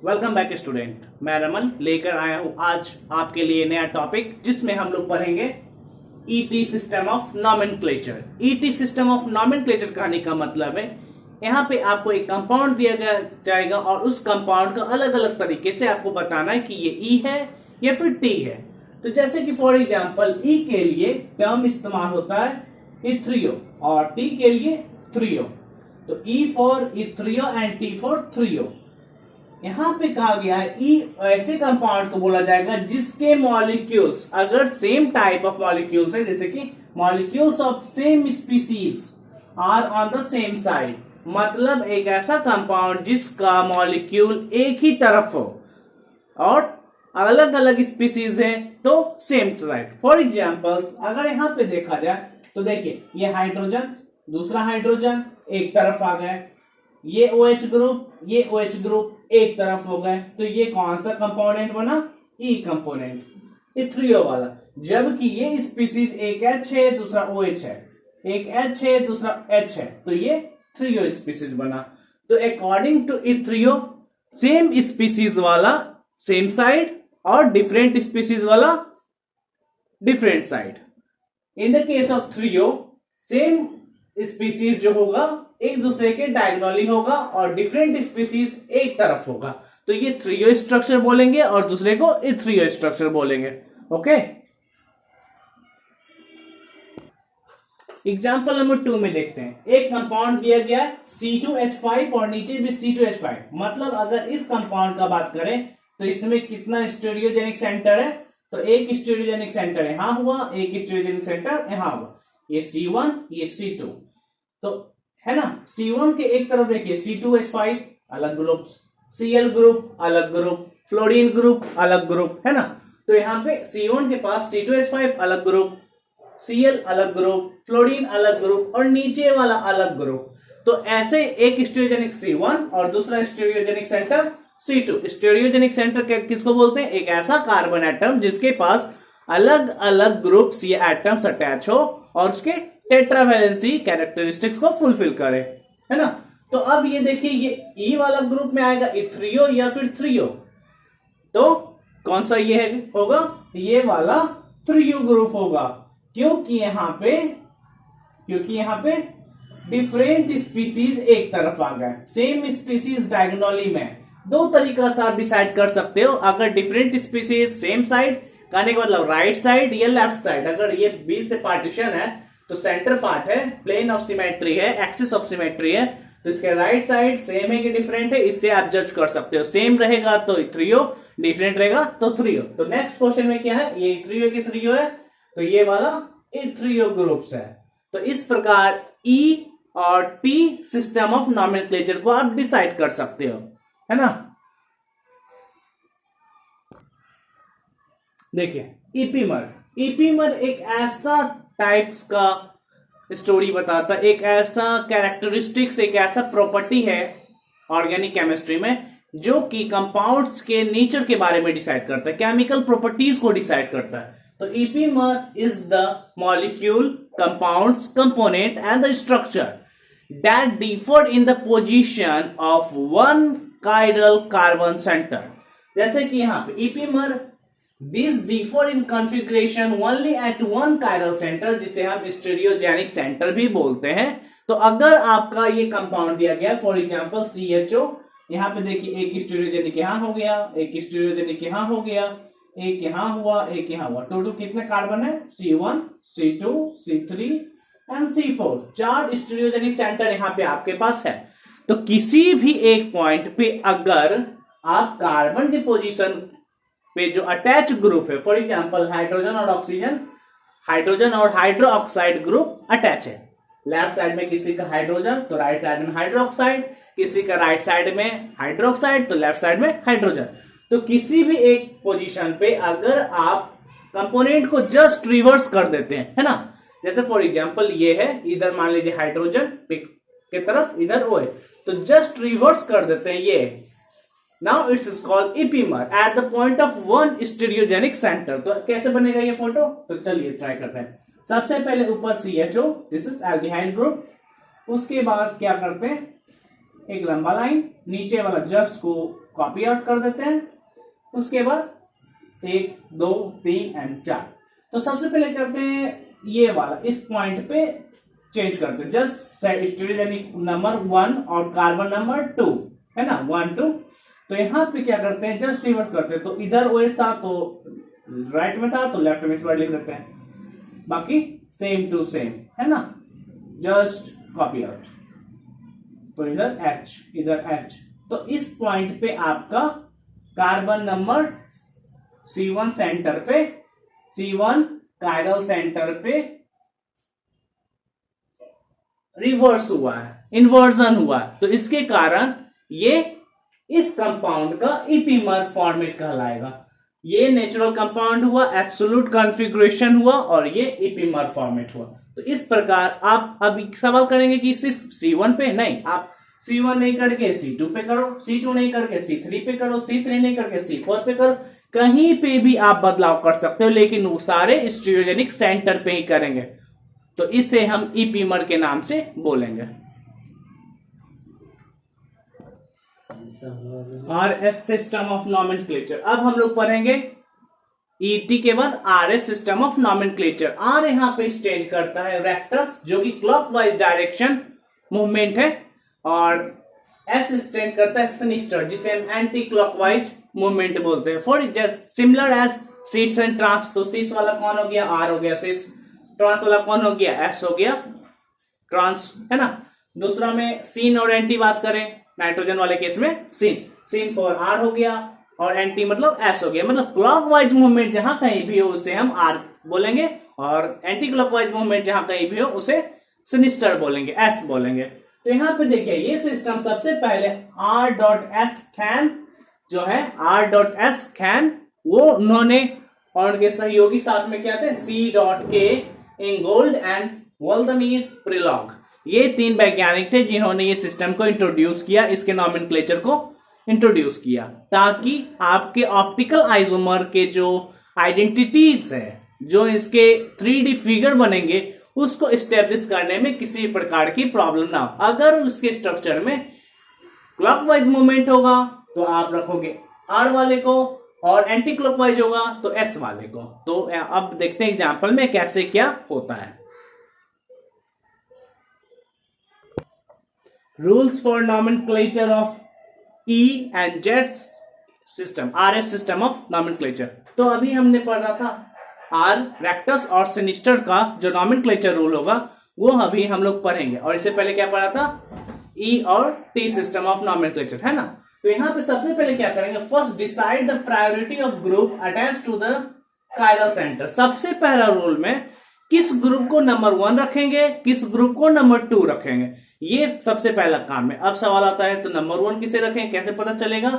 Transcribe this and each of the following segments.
Welcome back student. मैं रमन लेकर आया हूं आज आपके लिए नया टॉपिक जिसमें हम लोग पढ़ेंगे ET system of nomenclature. ET system of nomenclature कहने का मतलब है यहाँ पे आपको एक कंपाउंड दिया जाएगा और उस कंपाउंड का अलग अलग तरीके से आपको बताना है कि ये ई है या फिर टी है। तो जैसे कि फॉर एग्जांपल ई के लिए टर्म इस्तेमाल होता है इथ्रियो और टी के लिए थ्रियो। तो E for erythro and T for threo. यहां पे कहा गया है ई ऐसे कंपाउंड को बोला जाएगा जिसके मॉलिक्यूल्स अगर सेम टाइप ऑफ मॉलिक्यूल्स है, जैसे कि molecules of same species are on the same side, मतलब एक ऐसा कंपाउंड जिसका मॉलिक्यूल एक ही तरफ हो और अलग अलग स्पीसीज है तो सेम साइड। फॉर एग्जाम्पल्स अगर यहां पे देखा जाए तो देखिए ये हाइड्रोजन, दूसरा हाइड्रोजन एक तरफ आ गए, ये OH ग्रुप, ये OH ग्रुप एक तरफ हो गए, तो ये कौन सा कंपोनेंट बना? ई कंपोनेंट, इथ्रियो वाला। जबकि ये स्पीसीज एक H है दूसरा OH है, एक H है दूसरा H है, तो ये थ्रियो स्पीसीज बना। तो अकॉर्डिंग टू इथ्रियो सेम स्पीसीज वाला सेम साइड और डिफरेंट स्पीसीज वाला different side. In the case of threo same species जो होगा एक दूसरे के डायगोनली होगा और डिफरेंट स्पीसीज एक तरफ होगा, तो ये थ्रियो स्ट्रक्चर बोलेंगे और दूसरे को इथ्रियो स्ट्रक्चर बोलेंगे। ओके, एग्जाम्पल नंबर 2 में देखते हैं। एक कंपाउंड दिया गया है C2H5 और नीचे भी C2H5, मतलब अगर इस कंपाउंड का बात करें तो इसमें कितना स्टीरियोजेनिक सेंटर है? तो एक स्टीरियोजेनिक सेंटर यहां हुआ, एक स्टीरियोजेनिक सेंटर यहां हुआ, ये C1 ये C2, तो है ना। C1 के एक तरफ देखिए C2H5 अलग ग्रुप, Cl ग्रुप अलग ग्रुप, फ्लोरीन ग्रुप अलग ग्रुप, है ना। तो यहाँ पे C1 के पास C2H5 अलग ग्रुप, Cl अलग ग्रुप, फ्लोरीन अलग ग्रुप और नीचे वाला अलग ग्रुप। तो ऐसे एक स्टीरियोजेनिक C1 और दूसरा stereogenic centre C2। Stereogenic centre किसको बोलते हैं? एक ऐसा कार्बन एटम जिसके पास अलग अलग ग्रुप्स या एटम्स अटैच हो और उसके टेट्रावैलेंसी कैरेक्टरिस्टिक्स को फुलफिल करे, है ना। तो अब ये देखिए ये ई वाला ग्रुप में आएगा इथ्रियो या फिर थ्रियो, तो कौन सा ये होगा? ये वाला थ्रियो ग्रुप होगा, क्योंकि यहां पे डिफरेंट स्पीसीज एक तरफ आ गए, सेम स्पीसीज डायगोनली में। दो तरीका से आप डिसाइड कर सकते हो, अगर डिफरेंट स्पीसीज सेम साइड कहने का मतलब राइट साइड या लेफ्ट साइड। अगर ये बीच से पार्टीशन है तो सेंटर पार्ट है, प्लेन ऑफ सिमेट्री है, एक्सिस ऑफ सिमेट्री है, तो इसके राइट साइड सेम है कि डिफरेंट है, इससे आप जज कर सकते हो। सेम रहेगा तो थ्रियो, डिफरेंट रहेगा तो थ्रियो। तो नेक्स्ट क्वेश्चन में क्या है? ये थ्रियो की थ्रियो है, तो ये वाला इथ्रियो ग्रुप्स है। तो इस प्रकार ई और टी सिस्टम ऑफ नॉमेनक्लेचर को आप डिसाइड कर सकते हो, है ना। देखिए ईपीमर एक ऐसा टाइप्स का स्टोरी बताता है, एक ऐसा कैरेक्टरिस्टिक्स, एक ऐसा प्रॉपर्टी है ऑर्गेनिक केमिस्ट्री में जो कि कंपाउंड्स के नेचर के बारे में डिसाइड करता है, केमिकल प्रॉपर्टीज को डिसाइड करता है। तो epimer is the molecule, compounds, component and the structure that differ in the position of one chiral carbon centre. जैसे कि यहां पे ईपीमर These differ in configuration only at one chiral center, जिसे हम स्टीरियोजेनिक सेंटर भी बोलते हैं। तो अगर आपका ये कंपाउंड दिया गया फॉर एग्जांपल CHO, यहाँ पे देखिए एक स्टीरियोजेनिक यहाँ हो गया, एक स्टीरियोजेनिक यहाँ हो गया, एक यहाँ हुआ, एक यहाँ हुआ, टोटल कितने कार्बन है? C1 C2 C3 and C4, 4 stereogenic centre यहाँ पे आपके पास है। तो किसी भी एक पॉइंट पे अगर आप कार्बन की पोजीशन पे जो अटैच ग्रुप है, फॉर एग्जांपल हाइड्रोजन और ऑक्सीजन, हाइड्रोजन और हाइड्रो ऑक्साइड ग्रुप अटैच है, लेफ्ट साइड में किसी का हाइड्रोजन तो राइट साइड में हाइड्रोक्साइड, किसी का राइट साइड में हाइड्रोक्साइड तो लेफ्ट साइड में हाइड्रोजन। तो किसी भी एक पोजीशन पे अगर आप कंपोनेंट को जस्ट रिवर्स कर देते हैं, है ना, जैसे फॉर एग्जांपल ये है, इधर मान लीजिए हाइड्रोजन के तरफ, इधर O है, तो जस्ट रिवर्स कर देते हैं ये। Now it is called epimer at the point of one stereogenic center। तो कैसे बनेगा ये फोटो? तो चलिए ट्राई करते हैं। सबसे पहले ऊपर CHO, this is aldehyde group. उसके बाद क्या करते हैं? एक लंबा लाइन, नीचे वाला जस्ट को कॉपी आउट कर देते हैं, उसके बाद 1 2 3 एंड 4। तो सबसे पहले करते हैं ये वाला, इस पॉइंट पे चेंज करते हैं, जस्ट स्टीरियोजेनिक नंबर 1 और कार्बन नंबर 2 है ना, 1 2। तो यहाँ पे क्या करते हैं, जस्ट रिवर्स करते हैं, तो इधर OH था तो राइट में था तो लेफ्ट में इस बार लिख देते हैं, बाकी सेम टू सेम है ना, जस्ट कॉपी आउट। तो इधर H, इधर H। तो इस पॉइंट पे आपका कार्बन नंबर C1 सेंटर पे, C1 कायरल सेंटर पे रिवर्स हुआ है, इन्वर्जन हुआ है, तो इसके कारण ये इस कंपाउंड का इपीमर फॉर्मेट कहलाएगा। ये नेचुरल कंपाउंड हुआ, एब्सोल्यूट कॉन्फ़िगरेशन हुआ और ये इपीमर फॉर्मेट हुआ। तो इस प्रकार आप अभी सवाल करेंगे कि सिर्फ C1 पे नहीं, आप C1 नहीं करके C2 पे करो, C2 नहीं करके C3 पे करो, C3 नहीं करके C4 पे करो, कहीं पे भी आप बदलाव कर सकते हो, लेकिन वो सारे स्टीरियोजेनिक सेंटर पे ही करेंगे। तो इसे हम इपीमर के नाम से बोलेंगे। RS system of nomenclature. अब हम लोग पढ़ेंगे ET के बाद RS system of nomenclature. R यहाँ पे स्टैंड करता है रेक्टस, जो कि क्लॉकवाइज डायरेक्शन मूवमेंट है, और S स्टैंड करता है सिनिस्टर, जिसे हम एंटी क्लॉकवाइज मूवमेंट बोलते हैं। For similar as cis and trans. तो सीस वाला कौन हो गया, R हो गया सीस, ट्रांस वाला कौन हो गया, S हो गया ट्रांस, है ना। दूसरा में सीन और एंटी बात करें, नाइट्रोजन वाले केस में सीन फॉर R हो गया, और एंटी मतलब S हो गया। मतलब क्लॉकवाइज मूवमेंट जहां कहीं भी हो उसे हम R बोलेंगे, और एंटी क्लॉकवाइज मूवमेंट जहां कहीं भी हो उसे सिनिस्टर बोलेंगे, S बोलेंगे। तो यहाँ पे देखिए ये सिस्टम सबसे पहले R.S कैन जो है, R.S कैन, वो उन्होंने और उनके सहयोगी साथ में क्या थे, C.K इंगोल्ड एंड वोल्दमीर प्रिलॉग, ये 3 वैज्ञानिक थे जिन्होंने ये सिस्टम को इंट्रोड्यूस किया, इसके नॉमेनक्लेचर को इंट्रोड्यूस किया, ताकि आपके ऑप्टिकल आइसोमर के जो आइडेंटिटीज है, जो इसके 3D फिगर बनेंगे, उसको स्टेब्लिश करने में किसी प्रकार की प्रॉब्लम ना हो। अगर उसके स्ट्रक्चर में क्लॉकवाइज मूवमेंट होगा तो आप रखोगे R वाले को, और एंटी क्लॉकवाइज होगा तो S वाले को। तो अब देखते हैं एग्जांपल में कैसे क्या होता है। Rules for nomenclature of E and Z system, RS system of nomenclature. तो अभी हमने पढ़ा था R, रेक्टस और सिनिस्टर का जो नॉमेनक्लेचर रूल होगा वो अभी हम लोग पढ़ेंगे, और इससे पहले क्या पढ़ा था, E और T सिस्टम ऑफ नॉमेनक्लेचर, है ना। तो यहाँ पे सबसे पहले क्या करेंगे, first decide the priority of group attach to the chiral centre. सबसे पहला रूल में किस ग्रुप को नंबर 1 रखेंगे, किस ग्रुप को नंबर 2 रखेंगे, ये सबसे पहला काम है। अब सवाल आता है तो नंबर 1 किसे रखें, कैसे पता चलेगा।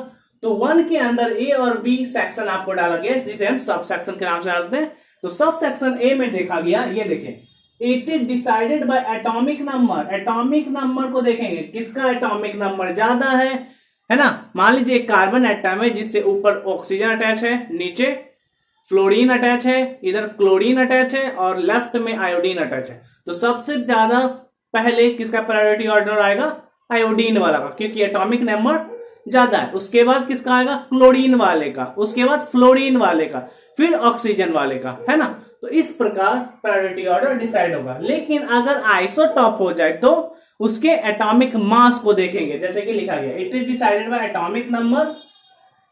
तो 1 के अंदर A और B सेक्शन आपको डाला गया, जिसे हम सब सेक्शन के नाम से डालते हैं। तो सब सेक्शन A में देखा गया, ये देखें, it is decided by atomic number. Atomic number को देखेंगे, किसका एटॉमिक नंबर ज्यादा है ना। मान लीजिए एक कार्बन एटम है जिससे ऊपर ऑक्सीजन अटैच है, नीचे फ्लोरीन अटैच है, इधर क्लोरीन अटैच है, और लेफ्ट में आयोडीन अटैच है। तो सबसे ज्यादा पहले किसका प्रायोरिटी ऑर्डर आएगा, आयोडीन वाला का, क्योंकि एटॉमिक नंबर ज्यादा है। उसके बाद किसका आएगा, क्लोरीन वाले का, उसके बाद फ्लोरीन वाले का, फिर ऑक्सीजन वाले का, है ना। तो इस प्रकार प्रायोरिटी ऑर्डर डिसाइड होगा। लेकिन अगर आइसोटॉप हो जाए तो उसके एटॉमिक मास को देखेंगे, जैसे कि लिखा गया, it is decided by atomic number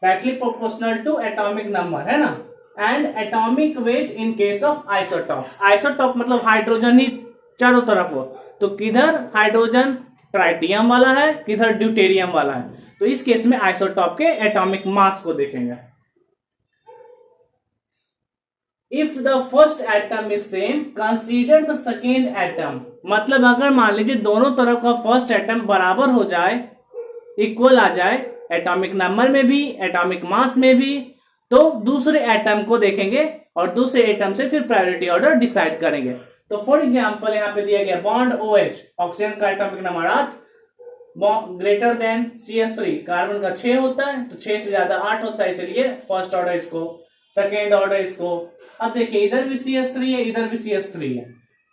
directly proportional to atomic number, है ना, and atomic weight in case of isotopes. Isotope मतलब हाइड्रोजन ही चारों तरफ हो, तो किधर हाइड्रोजन ट्राइटियम वाला है, किधर ड्यूटेरियम वाला है। तो इस केस में आइसोटॉप के एटॉमिक मास को देखेंगे। If the first atom is same consider the second atom. मतलब अगर मान लीजिए दोनों तरफ का फर्स्ट एटम बराबर हो जाए, इक्वल आ जाए, एटॉमिक नंबर में भी, एटॉमिक मास में भी, तो दूसरे एटम को देखेंगे और दूसरे एटम से फिर प्रायोरिटी ऑर्डर डिसाइड करेंगे। तो फॉर एग्जांपल यहाँ पे दिया गया बॉन्ड OH, ऑक्सीजन का atomic number 8, greater than CH3, carbon का 6 होता है, तो 6 से ज्यादा 8 होता है, इसलिए फर्स्ट ऑर्डर इसको, सेकेंड ऑर्डर इसको। अब देखिए इधर भी CH3 है, इधर भी CH3 है,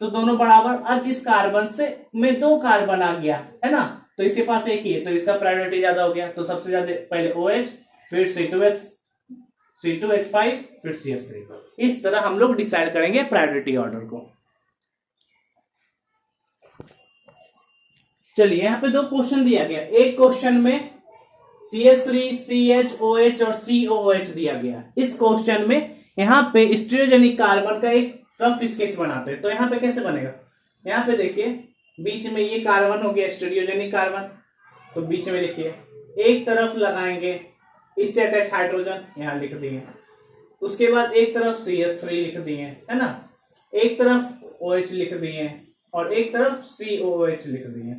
तो दोनों बराबर। अब इस कार्बन से में 2 कार्बन आ गया, है ना, तो इसके पास एक ही है, तो इसका प्रायोरिटी ज्यादा हो गया, तो सबसे ज्यादा पहले OH, फिर C2H5, फिर CH3। इस तरह हम लोग डिसाइड करेंगे प्रायोरिटी ऑर्डर को। चलिए यहाँ पे 2 क्वेश्चन दिया गया। एक क्वेश्चन में CH3, CHOH और COOH दिया गया। इस क्वेश्चन में यहाँ पे स्टीरियोजेनिक कार्बन का एक रफ स्केच बनाते हैं। तो यहाँ पे कैसे बनेगा, यहाँ पे देखिए बीच में ये कार्बन हो गया स्टीरियोजेनिक कार्बन, तो बीच में देखिए एक तरफ लगाएंगे इससे अटैच हाइड्रोजन, यहाँ लिख दिए। उसके बाद एक तरफ CH3 लिख दिए, है ना, एक तरफ OH लिख दिए और एक तरफ COOH लिख दिए।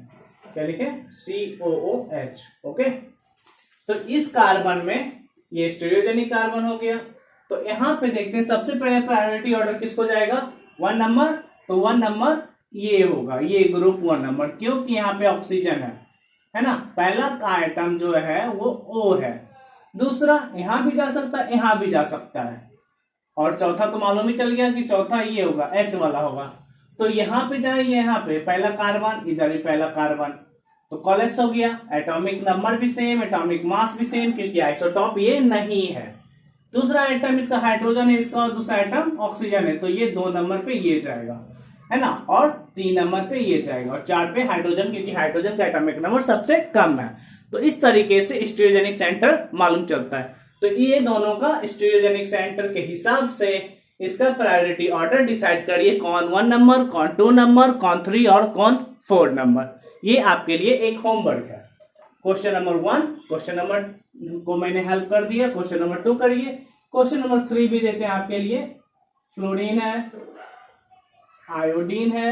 क्या लिखे, COOH। ओके, तो इस कार्बन में ये स्टीरियोजेनिक कार्बन हो गया। तो यहाँ पे देखते हैं सबसे पहले प्रायोरिटी ऑर्डर किसको जाएगा, 1 नंबर। तो 1 नंबर ये होगा, ये ग्रुप 1 नंबर, क्योंकि यहाँ पे ऑक्सीजन है ना। पहला आइटम जो है वो O है, दूसरा यहाँ भी जा सकता है, यहाँ भी जा सकता है, और चौथा तो मालूम ही चल गया कि चौथा ये होगा, H वाला होगा। तो यहाँ पे जाए, यहाँ पे पहला कार्बन, इधर भी पहला कार्बन, तो कोलैप्स हो गया। एटॉमिक नंबर भी सेम, एटॉमिक मास भी सेम, क्योंकि आइसोटॉप ये नहीं है। दूसरा आइटम इसका हाइड्रोजन है, इसका, और दूसरा आइटम ऑक्सीजन है, तो ये 2 नंबर पे ये जाएगा, है ना, और 3 नंबर पे ये जाएगा, और 4 पे हाइड्रोजन, क्योंकि हाइड्रोजन का एटॉमिक नंबर सबसे कम है। तो इस तरीके से स्टीरियोजेनिक सेंटर मालूम चलता है। तो ये दोनों का स्टीरियोजेनिक सेंटर के हिसाब से इसका प्रायोरिटी ऑर्डर डिसाइड करिए, कौन 1 नंबर, कौन 2 नंबर, कौन 3 और कौन 4 नंबर। ये आपके लिए एक होमवर्क है। क्वेश्चन नंबर 1, क्वेश्चन नंबर को मैंने हेल्प कर दिया, क्वेश्चन नंबर 2 करिए। क्वेश्चन नंबर 3 भी देते हैं आपके लिए। फ्लोरीन है, आयोडीन है,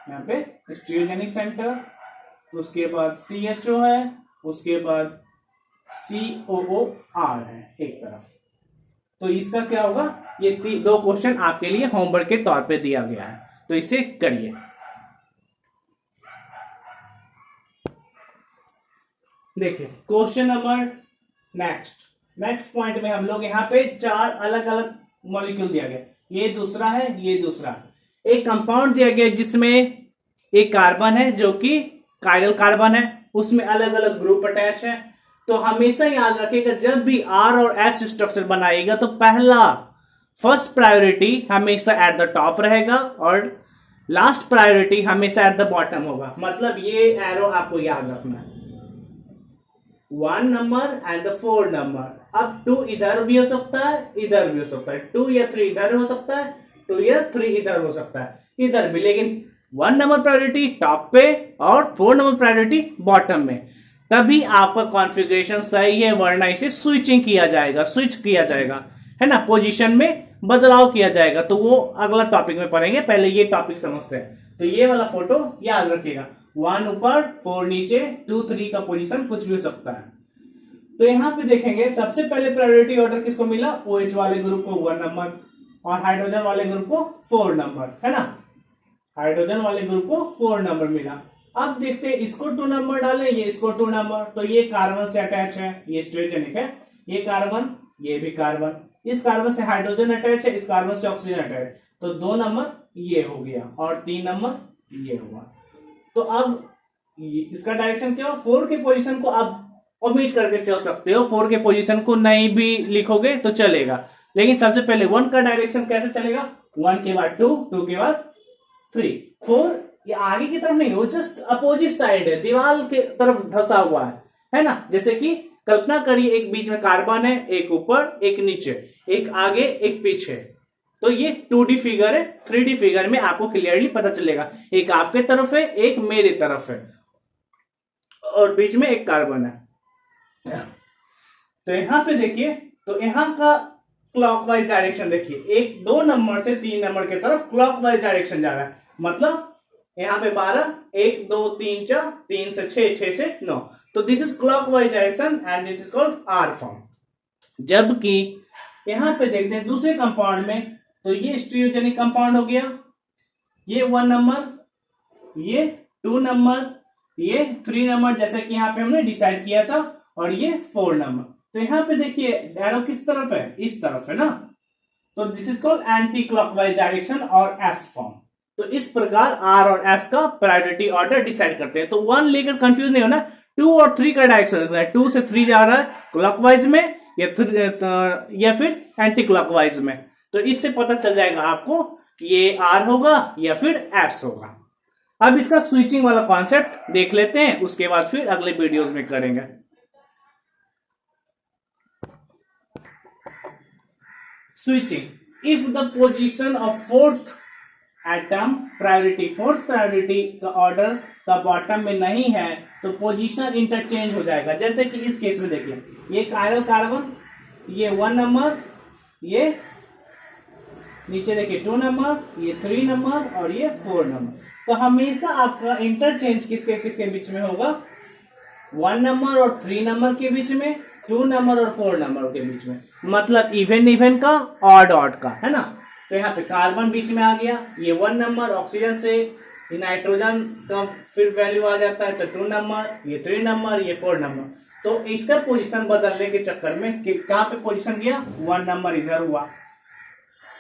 यहाँ पे स्टीरियोजेनिक सेंटर, उसके बाद CHO है, उसके बाद COOR है एक तरफ। तो इसका क्या होगा, ये 2 क्वेश्चन आपके लिए होमवर्क के तौर पे दिया गया है, तो इसे करिए। देखिए क्वेश्चन नंबर नेक्स्ट पॉइंट में हम लोग यहाँ पे 4 अलग अलग मॉलिक्यूल दिया गया, ये दूसरा है, ये दूसरा। एक कंपाउंड दिया गया जिसमें एक कार्बन है जो कि कायरल कार्बन है, उसमें अलग अलग ग्रुप अटैच है। तो हमेशा याद रखिएगा जब भी R और S स्ट्रक्चर बनाएगा तो पहला फर्स्ट प्रायोरिटी हमेशा एट द टॉप रहेगा और लास्ट प्रायोरिटी हमेशा एट द बॉटम होगा। मतलब ये एरो आपको याद रखना है, 1 नंबर एंड द 4 नंबर। अब 2 इधर भी हो सकता है, इधर भी हो सकता है, 2 या 3 इधर हो सकता है, 2 या 3 इधर हो सकता है, इधर भी, लेकिन 1 नंबर प्रायोरिटी टॉप पे और 4 नंबर प्रायोरिटी बॉटम में। तभी आपका कॉन्फ़िगरेशन सही है, वरना इसे स्विच किया जाएगा, है ना, पोजीशन में बदलाव किया जाएगा। तो वो अगला टॉपिक में पढ़ेंगे, पहले ये टॉपिक समझते हैं। तो ये वाला फोटो याद रखिएगा, 1 ऊपर 4 नीचे, 2 3 का पोजीशन कुछ भी हो सकता है। तो यहाँ पे देखेंगे सबसे पहले प्रायोरिटी ऑर्डर किसको मिला, OH वाले ग्रुप को 1 नंबर और हाइड्रोजन वाले ग्रुप को 4 नंबर, है ना, हाइड्रोजन वाले ग्रुप को 4 नंबर मिला। अब देखते हैं इसको 2 नंबर डालें, ये इसको 2 नंबर, तो ये कार्बन से अटैच है, ये स्टीरियोजेनिक है, ये कार्बन, ये भी कार्बन, इस कार्बन से हाइड्रोजन अटैच है, इस कार्बन से ऑक्सीजन अटैच है, तो 2 नंबर ये हो गया और 3 नंबर ये होगा। तो अब इसका डायरेक्शन क्या हो, 4 के पोजीशन को आप ओमिट करके चल सकते हो, 4 के पोजीशन को नहीं भी लिखोगे तो चलेगा, लेकिन सबसे पहले 1 का डायरेक्शन कैसे चलेगा, 1 के बाद 2, 2 के बाद 3, 4 ये आगे की तरफ नहीं, वो जस्ट अपोजिट साइड है, दीवार के तरफ धंसा हुआ है ना। जैसे कि कल्पना करिए एक बीच में कार्बन है, एक ऊपर एक नीचे, एक आगे एक पीछे, तो ये 2D फिगर है। 3D फिगर में आपको क्लियरली पता चलेगा, एक आपके तरफ है, एक मेरे तरफ है, और बीच में एक कार्बन है। तो यहां पे देखिए, तो यहां का क्लॉकवाइज डायरेक्शन देखिए, 2 नंबर से 3 नंबर की तरफ क्लॉकवाइज डायरेक्शन जा रहा है, मतलब यहाँ पे 12, 1 2 3 4, 3 से 6, 6 से 9, तो this is clockwise direction and it is called R form. जबकि यहाँ पे देखते हैं दूसरे कंपाउंड में, तो ये स्टीरियोजेनिक कंपाउंड हो गया, ये 1 नंबर, ये 2 नंबर, ये 3 नंबर, जैसे कि यहाँ पे हमने डिसाइड किया था, और ये 4 नंबर। तो यहाँ पे देखिए एरो किस तरफ है, इस तरफ है ना, तो this is called anti clockwise direction और S फॉर्म। तो इस प्रकार आर और एस का प्रायोरिटी ऑर्डर डिसाइड करते हैं। तो 1 लेकर कंफ्यूज नहीं होना, 2 और 3 का डायरेक्शन है, 2 से 3 जा रहा है क्लॉकवाइज में या फिर एंटी क्लॉकवाइज में। तो इससे पता चल जाएगा आपको कि ये आर होगा या फिर एस होगा। अब इसका स्विचिंग वाला कॉन्सेप्ट देख लेते हैं, उसके बाद फिर अगले वीडियोस में करेंगे। Switching, if the position of fourth atom fourth priority का ऑर्डर का बॉटम में नहीं है तो पोजीशन इंटरचेंज हो जाएगा। जैसे कि इस केस में देखिए, ये कायरल कार्बन, ये 1 नंबर, ये नीचे देखिए 2 नंबर, ये 3 नंबर और ये 4 नंबर। तो हमेशा आपका इंटरचेंज किसके किसके बीच में होगा, 1 नंबर और 3 नंबर के बीच में, 2 नंबर और 4 नंबर के बीच में, मतलब इवन का, ऑड का, है ना। तो यहाँ पे कार्बन बीच में आ गया, ये 1 नंबर ऑक्सीजन से, नाइट्रोजन का फिर वैल्यू आ जाता है तो 2 नंबर, ये 3 नंबर, ये 4 नंबर। तो इसका पोजीशन बदलने के चक्कर में कहाँ पे पोजीशन गया, 1 नंबर इधर हुआ,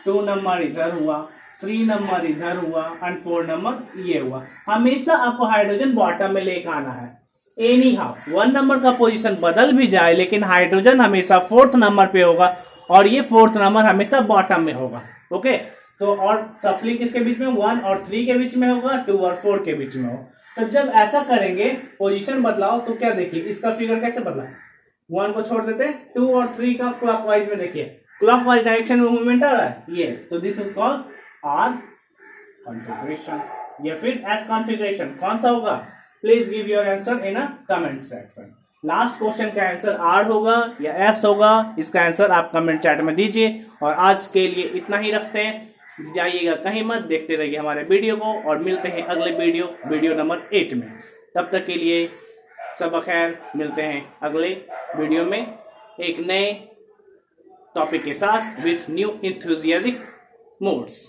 2 नंबर इधर हुआ, 3 नंबर इधर हुआ एंड 4 नंबर ये हुआ। हमेशा आपको हाइड्रोजन बॉटम में लेकर आना है। एनी हाउ 1 नंबर का पोजीशन बदल भी जाए लेकिन हाइड्रोजन हमेशा 4th नंबर पे होगा और ये 4th नंबर हमेशा बॉटम में होगा। ओके, तो और सफलिंग किसके बीच में, 1 और 3 के बीच में होगा, 2 और 4 के बीच में हो। तो जब ऐसा करेंगे पोजीशन बदलाओ तो क्या देखिए, इसका फिगर कैसे बदला, 1 को छोड़ देते, 2 और 3 का क्लॉकवाइज में देखिए, क्लॉकवाइज डायरेक्शन में मूवमेंट आ रहा है ये, तो this is called R configuration या फिर एस कॉन्फ़िगरेशन। कौन सा होगा, please give your answer in a comment section. Last question का आंसर आर होगा या एस होगा, इसका आंसर आप कमेंट चैट में दीजिए। और आज के लिए इतना ही रखते हैं, जाइएगा कहीं मत, देखते रहिए हमारे वीडियो को और मिलते हैं अगले वीडियो नंबर 8 में। तब तक के लिए सब खैर, मिलते हैं अगले वीडियो में एक नए टॉपिक के साथ विथ न्यू इंथुजियास्टिक मोड्स।